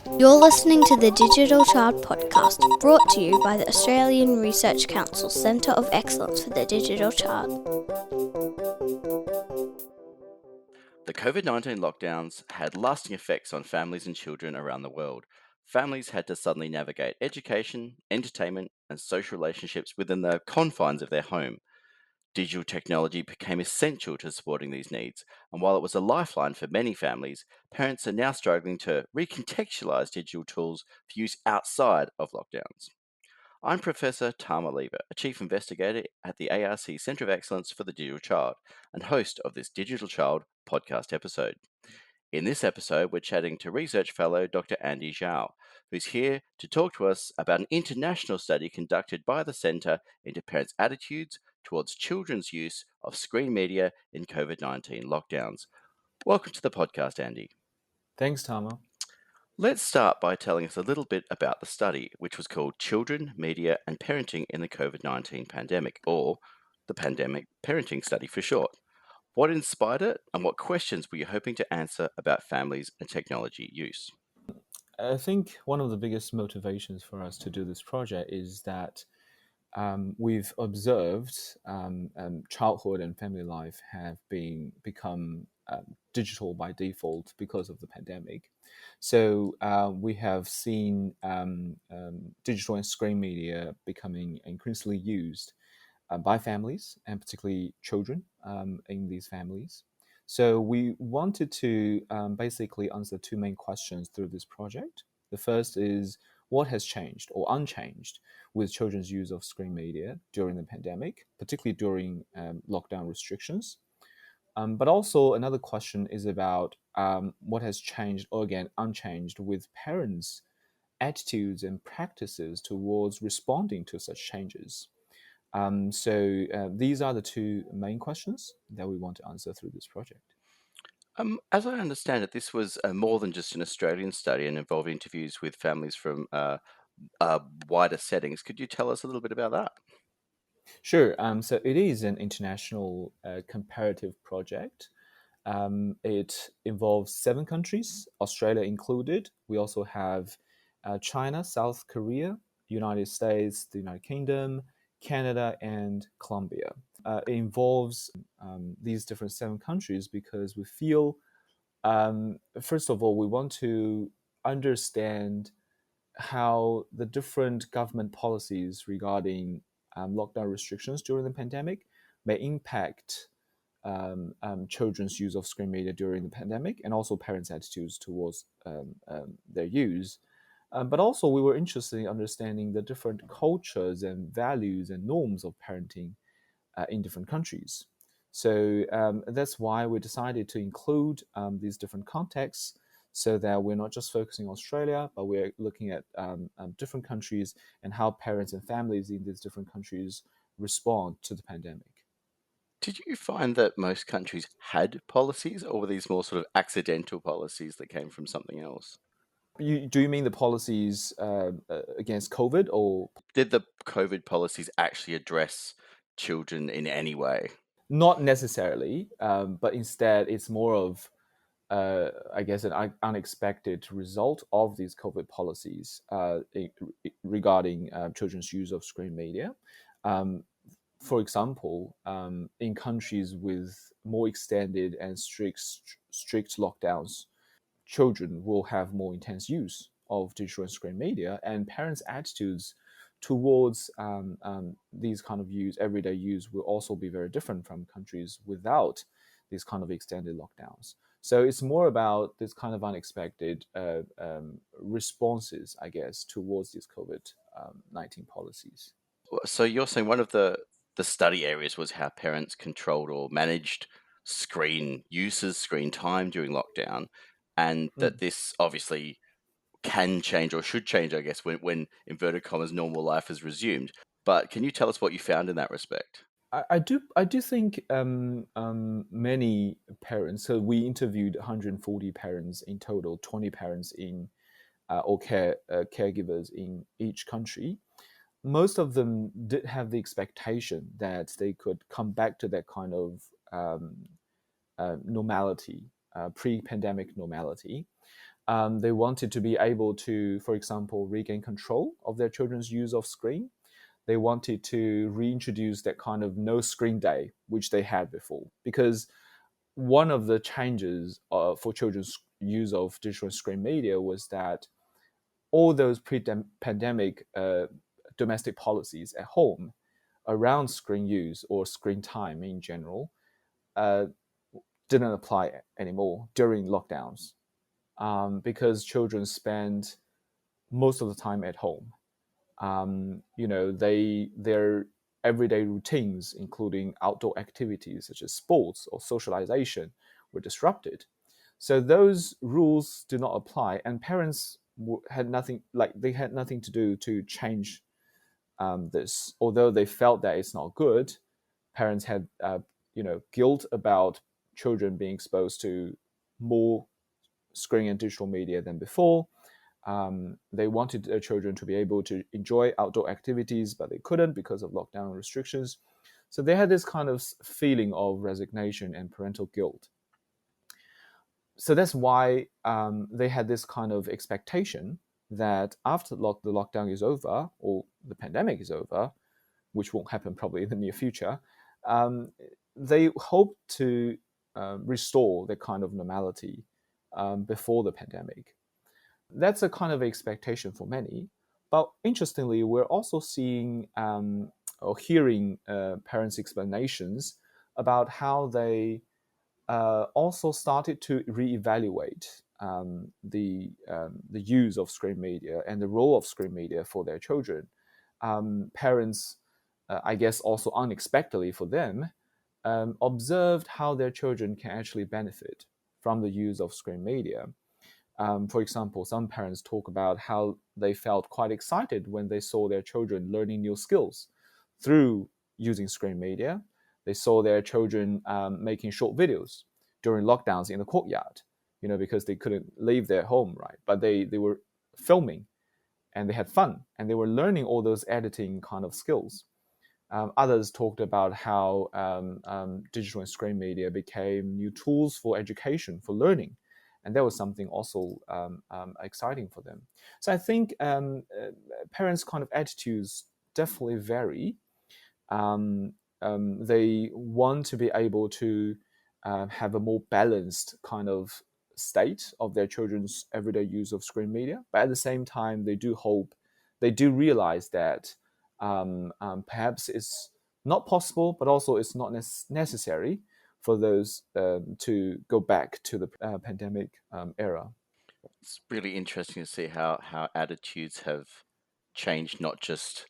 You're listening to the Digital Child Podcast, brought to you by the Australian Research Council Centre of Excellence for the Digital Child. The COVID-19 lockdowns had lasting effects on families and children around the world. Families had to suddenly navigate education, entertainment, and social relationships within the confines of their home. Digital technology became essential to supporting these needs, and while it was a lifeline for many families, parents are now struggling to recontextualise digital tools for use outside of lockdowns. I'm Professor Tama Leaver, a Chief Investigator at the ARC Centre of Excellence for the Digital Child, and host of this Digital Child podcast episode. In this episode, we're chatting to Research Fellow Dr. Andy Zhao, who's here to talk to us about an international study conducted by the Centre into parents' attitudes towards children's use of screen media in COVID-19 lockdowns. Welcome to the podcast, Andy. Thanks, Tama. Let's start by telling us a little bit about the study, which was called Children, Media and Parenting in the COVID-19 Pandemic, or the Pandemic Parenting Study for short. What inspired it, and what questions were you hoping to answer about families and technology use? I think one of the biggest motivations for us to do this project is that we've observed childhood and family life have become digital by default because of the pandemic. So we have seen digital and screen media becoming increasingly used by families, and particularly children in these families. So we wanted to basically answer two main questions through this project. The first is, what has changed or unchanged with children's use of screen media during the pandemic, particularly during lockdown restrictions? But also another question is about what has changed, or again, unchanged with parents' attitudes and practices towards responding to such changes. So these are the two main questions that we want to answer through this project. As I understand it, this was more than just an Australian study and involved interviews with families from wider settings. Could you tell us a little bit about that? Sure. So it is an international comparative project. It involves 7 countries, Australia included. We also have China, South Korea, United States, the United Kingdom, Canada, and Colombia. It involves these different 7 countries because we feel, first of all, we want to understand how the different government policies regarding lockdown restrictions during the pandemic may impact children's use of screen media during the pandemic, and also parents' attitudes towards their use. But also, we were interested in understanding the different cultures and values and norms of parenting in different countries. So that's why we decided to include these different contexts, so that we're not just focusing on Australia, but we're looking at different countries and how parents and families in these different countries respond to the pandemic. Did you find that most countries had policies, or were these more sort of accidental policies that came from something else? Do you mean the policies against COVID, or Did the COVID policies actually address children in any way? not necessarily? But instead, it's more of I guess, an unexpected result of these COVID policies regarding children's use of screen media. For example, in countries with more extended and strict lockdowns, children will have more intense use of digital and screen media, and parents' attitudes towards these kind of use, everyday use, will also be very different from countries without these kind of extended lockdowns. So it's more about this kind of unexpected responses, I guess, towards these COVID-19 policies. So you're saying one of the study areas was how parents controlled or managed screen uses, screen time during lockdown, and that this obviously can change or should change, I guess, when inverted commas normal life is resumed. But can you tell us what you found in that respect? I do think many parents. So we interviewed 140 parents in total, 20 parents in or caregivers in each country. Most of them did have the expectation that they could come back to that kind of normality, pre-pandemic normality. They wanted to be able to, for example, regain control of their children's use of screen. They wanted to reintroduce that kind of no screen day, which they had before. Because one of the changes for children's use of digital screen media was that all those pre-pandemic domestic policies at home around screen use or screen time in general uh, didn't apply anymore during lockdowns, because children spend most of the time at home. Their everyday routines, including outdoor activities such as sports or socialization, were disrupted. So those rules do not apply, and parents had nothing, they had nothing to do to change this. Although they felt that it's not good, parents had guilt about children being exposed to more screen and digital media than before. They wanted their children to be able to enjoy outdoor activities, but they couldn't because of lockdown restrictions. So they had this kind of feeling of resignation and parental guilt. So that's why they had this kind of expectation that after the lockdown is over or the pandemic is over, which won't happen probably in the near future, they hope to restore the kind of normality before the pandemic. That's a kind of expectation for many. But interestingly, we're also seeing or hearing parents' explanations about how they also started to reevaluate the use of screen media and the role of screen media for their children. Parents, I guess also unexpectedly for them, observed how their children can actually benefit from the use of screen media. For example, some parents talk about how they felt quite excited when they saw their children learning new skills through using screen media. They saw their children making short videos during lockdowns in the courtyard, because they couldn't leave their home, right? But they were filming and they had fun and they were learning all those editing kind of skills. Others talked about how digital and screen media became new tools for education, for learning. And that was something also exciting for them. So I think parents' kind of attitudes definitely vary. They want to be able to have a more balanced kind of state of their children's everyday use of screen media. But at the same time, they do realize that perhaps it's not possible, but also it's not necessary for those to go back to the pandemic era. It's really interesting to see how attitudes have changed, not just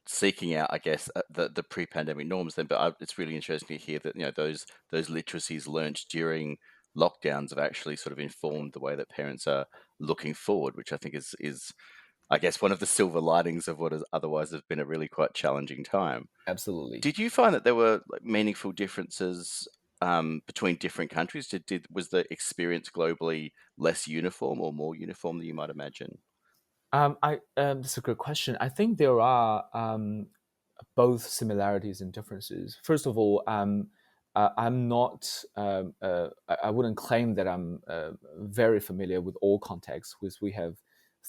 seeking out, I guess, the pre-pandemic norms then, but it's really interesting to hear that those literacies learnt during lockdowns have actually sort of informed the way that parents are looking forward, which I think is I guess one of the silver linings of what has otherwise has been a really quite challenging time. Absolutely. Did you find that there were meaningful differences between different countries? Was the experience globally less uniform or more uniform than you might imagine? That's a good question. I think there are both similarities and differences. First of all, I'm not. I wouldn't claim that I'm very familiar with all contexts. Because we have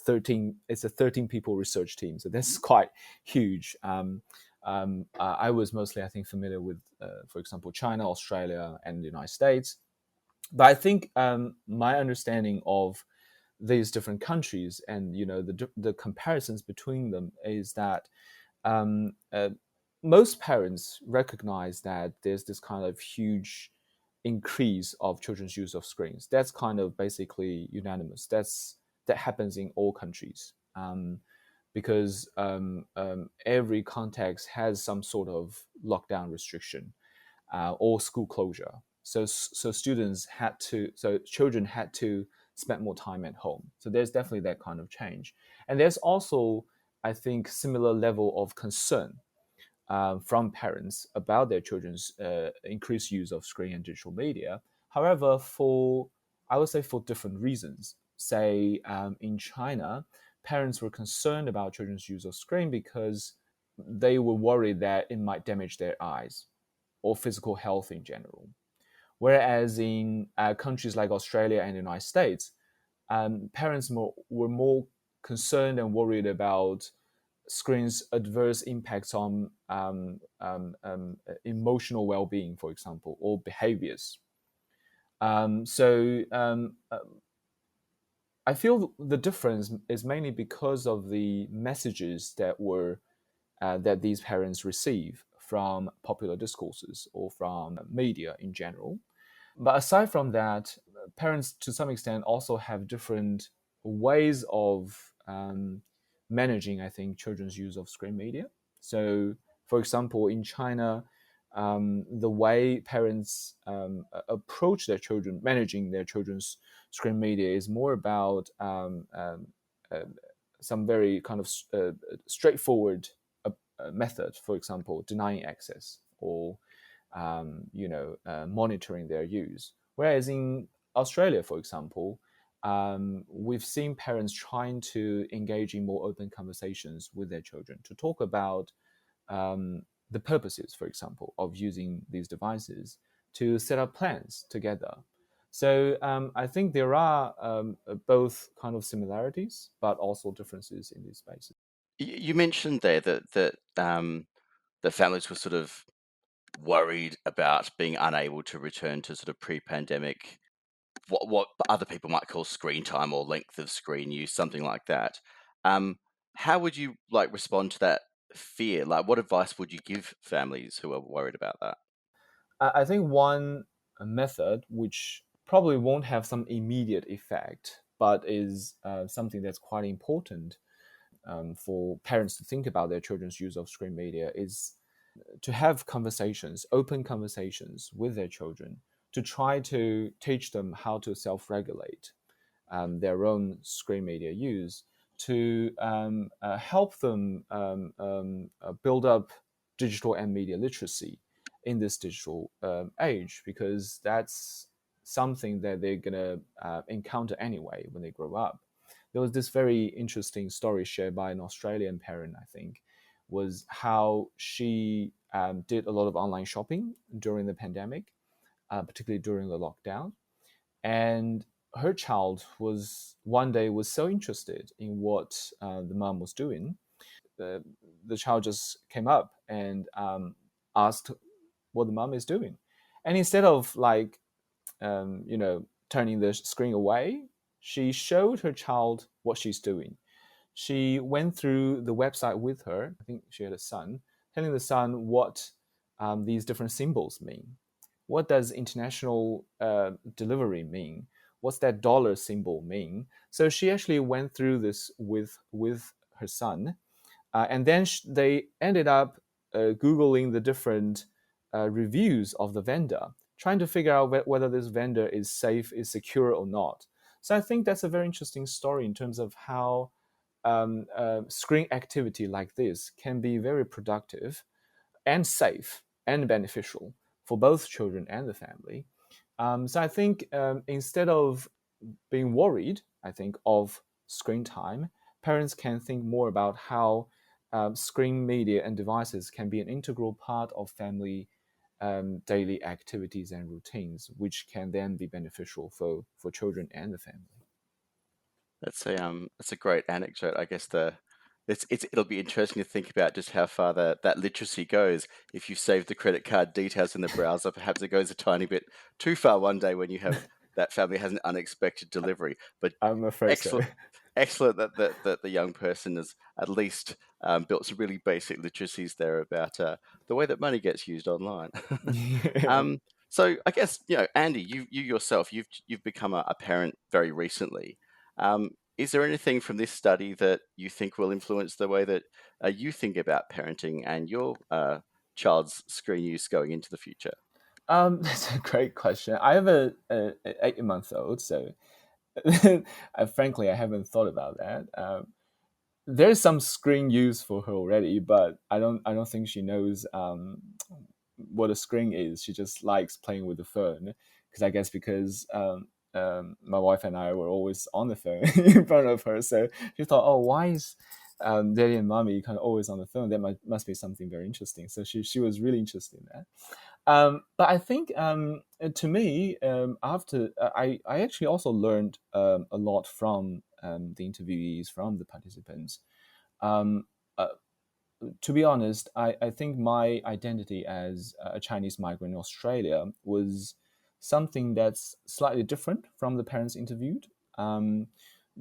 13. It's a 13 people research team, so that's quite huge. I was mostly, I think, familiar with, for example, China, Australia, and the United States. But I think my understanding of these different countries and the comparisons between them is that um, uh, most parents recognize that there's this kind of huge increase of children's use of screens. That's kind of basically unanimous. That happens in all countries, because every context has some sort of lockdown restriction or school closure. So children had to spend more time at home. So there's definitely that kind of change, and there's also, I think, similar level of concern from parents about their children's increased use of screen and digital media. However, I would say for different reasons. Say in China, parents were concerned about children's use of screen because they were worried that it might damage their eyes or physical health in general. Whereas in countries like Australia and the United States, parents were more concerned and worried about screens' adverse impacts on emotional well-being, for example, or behaviors. I feel the difference is mainly because of the messages that these parents receive from popular discourses or from media in general. But aside from that, parents to some extent also have different ways of managing, I think, children's use of screen media. So, for example, in China, the way parents approach their children, managing their children's screen media, is more about uh, some very kind of straightforward method. For example, denying access or monitoring their use. Whereas in Australia, for example, we've seen parents trying to engage in more open conversations with their children to talk about the purposes, for example, of using these devices to set up plans together. So I think there are both kind of similarities, but also differences in these spaces. You mentioned there that the families were sort of worried about being unable to return to sort of pre-pandemic, what other people might call screen time or length of screen use, something like that. Um, how would you like respond to that fear? Like, what advice would you give families who are worried about that? I think one method, which probably won't have some immediate effect, but is something that's quite important for parents to think about their children's use of screen media, is to have conversations, open conversations with their children, to try to teach them how to self-regulate their own screen media use, to help them build up digital and media literacy in this digital age, because that's something that they're going to encounter anyway when they grow up. There was this very interesting story shared by an Australian parent, I think, was how she did a lot of online shopping during the pandemic, particularly during the lockdown. And her child was so interested in what the mom was doing. The child just came up and asked what the mom is doing, and instead of turning the screen away, she showed her child what she's doing. She went through the website with her. I think she had a son, telling the son what these different symbols mean. What does international delivery mean? What's that dollar symbol mean? So she actually went through this with her son, and then they ended up Googling the different reviews of the vendor, trying to figure out whether this vendor is safe, is secure or not. So I think that's a very interesting story in terms of how screen activity like this can be very productive and safe and beneficial for both children and the family. So I think instead of being worried, I think, of screen time, parents can think more about how screen media and devices can be an integral part of family daily activities and routines, which can then be beneficial for children and the family. That's a great anecdote. I guess it'll be interesting to think about just how far that literacy goes. If you save the credit card details in the browser, perhaps it goes a tiny bit too far one day when you have that family has an unexpected delivery. But I'm afraid so. excellent that the young person has at least built some really basic literacies there about the way that money gets used online. So I guess Andy, you yourself, you've become a parent very recently. Is there anything from this study that you think will influence the way that you think about parenting and your child's screen use going into the future? That's a great question. I have a 8-month-old, so frankly, I haven't thought about that. There's some screen use for her already, but I don't think she knows what a screen is. She just likes playing with the phone, because I guess because my wife and I were always on the phone in front of her, so she thought, oh, why is daddy and mommy kind of always on the phone? That must be something very interesting. So she was really interested in that. But I think to me, after I actually also learned a lot from the interviewees, from the participants. Um, uh, to be honest, I think my identity as a Chinese migrant in Australia was something that's slightly different from the parents interviewed, um,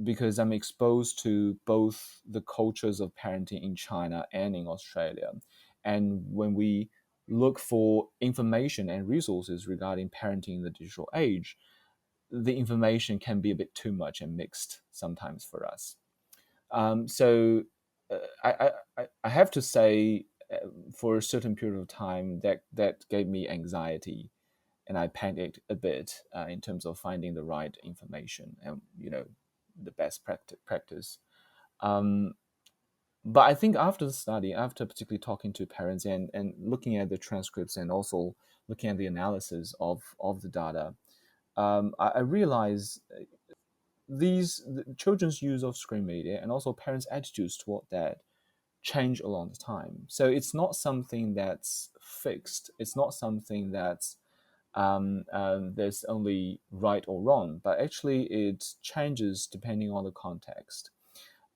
because I'm exposed to both the cultures of parenting in China and in Australia. And when we look for information and resources regarding parenting in the digital age, the information can be a bit too much and mixed sometimes for us. So I have to say, for a certain period of time, that gave me anxiety, and I panicked a bit in terms of finding the right information and the best practice. Um, but I think after the study, after particularly talking to parents and looking at the transcripts and also looking at the analysis of the data, I realized the children's use of screen media and also parents' attitudes toward that change along the time. So it's not something that's fixed. It's not something that's there's only right or wrong, but actually it changes depending on the context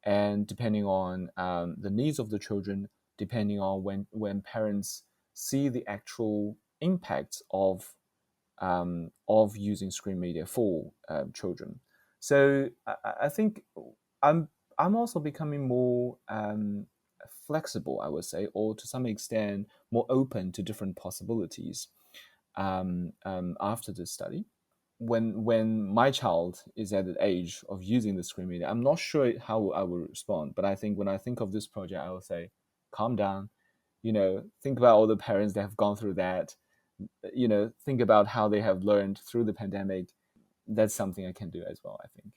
and depending on the needs of the children, depending on when parents see the actual impact of using screen media for children. So I think I'm I'm also becoming more flexible, I would say, or to some extent more open to different possibilities after this study. When my child is at the age of using the screen media, I'm not sure how I will respond. But I think when I think of this project, I will say, calm down. Think about all the parents that have gone through that. Think about how they have learned through the pandemic. That's something I can do as well, I think.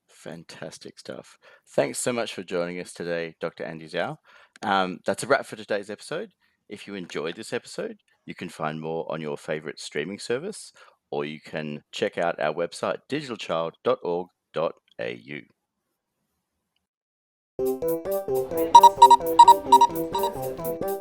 Fantastic stuff. Thanks so much for joining us today, Dr. Andy Zhao. That's a wrap for today's episode. If you enjoyed this episode, you can find more on your favorite streaming service, or you can check out our website, digitalchild.org.au.